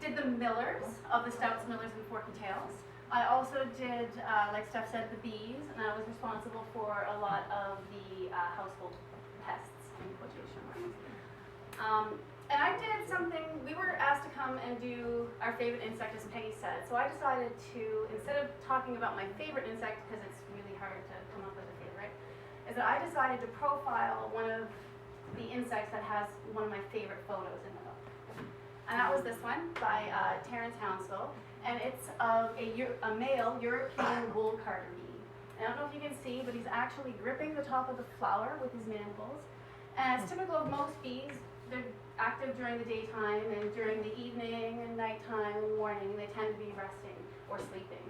did the millers of the Stouts, millers, and Forky-tails. I also did, like Steph said, the bees, and I was responsible for a lot of the household pests, in quotation marks. And I did something, we were asked to come and do our favorite insect, as Peggy said, so I decided to, instead of talking about my favorite insect, because it's really hard to come up with a favorite, is that I decided to profile one of the insects that has one of my favorite photos in the book. And that was this one by Terence Hounslow, and it's of a male European wool carder bee. And I don't know if you can see, but he's actually gripping the top of the flower with his mandibles. And it's typical of most bees, they're active during the daytime, and during the evening and nighttime and morning, they tend to be resting or sleeping.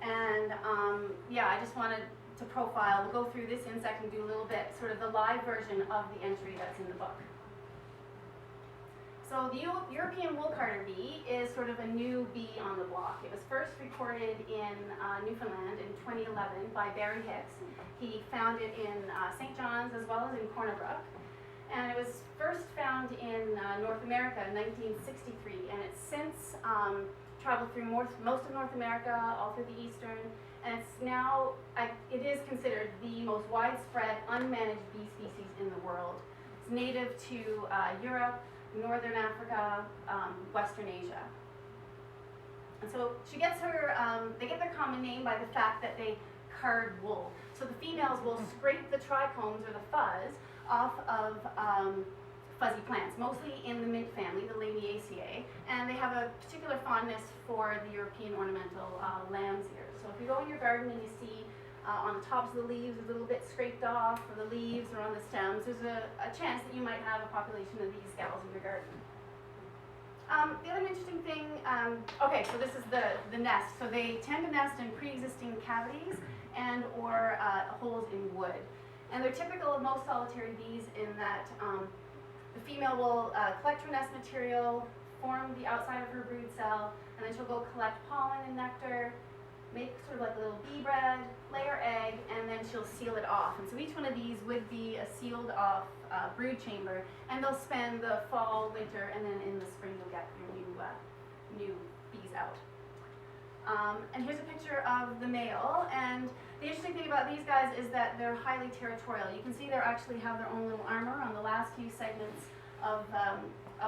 And yeah, I just wanted to profile, we'll go through this insect and do a little bit, sort of the live version of the entry that's in the book. So the European wool carder bee is sort of a new bee on the block. It was first recorded in Newfoundland in 2011 by Barry Hicks. He found it in St. John's as well as in Corner Brook. And it was first found in North America in 1963, and it's since traveled through most of North America, all through the eastern, and it's now, it is considered the most widespread unmanaged bee species in the world. It's native to Europe, Northern Africa, Western Asia. And so she gets her, they get their common name by the fact that they card wool. So the females will scrape the trichomes, or the fuzz, off of fuzzy plants, mostly in the mint family, the Lamiaceae, and they have a particular fondness for the European ornamental lamb's ears. So if you go in your garden and you see on the tops of the leaves a little bit scraped off, or the leaves or on the stems, there's a chance that you might have a population of these gals in your garden. The other interesting thing, okay, so this is the nest. So they tend to nest in pre-existing cavities and or holes in wood. And they're typical of most solitary bees in that the female will collect her nest material, form the outside of her brood cell, and then she'll go collect pollen and nectar, make sort of like a little bee bread, lay her egg, and then she'll seal it off. And so each one of these would be a sealed off brood chamber, and they'll spend the fall, winter, and then in the spring you'll get your new bees out. And here's a picture of the male, and the interesting thing about these guys is that they're highly territorial. You can see they actually have their own little armor on the last few segments of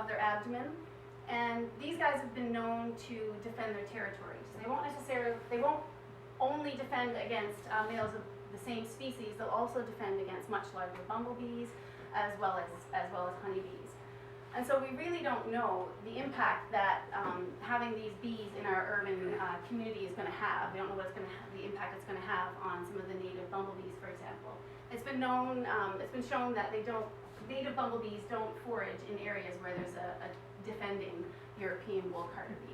their abdomen. And these guys have been known to defend their territory. So they won't only defend against males of the same species, they'll also defend against much larger bumblebees as well as honeybees. And so we really don't know the impact that having these bees in our urban community is going to have. We don't know the impact it's going to have on some of the native bumblebees, for example. It's been known, it's been shown that native bumblebees don't forage in areas where there's a defending European wool carder bee.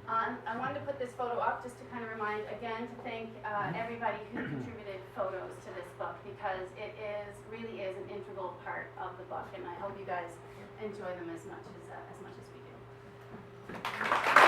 I wanted to put this photo up just to kind of remind, again, to thank everybody who contributed photos to this book, because it really is an integral part of the book, and I hope you guys enjoy them as much as we do.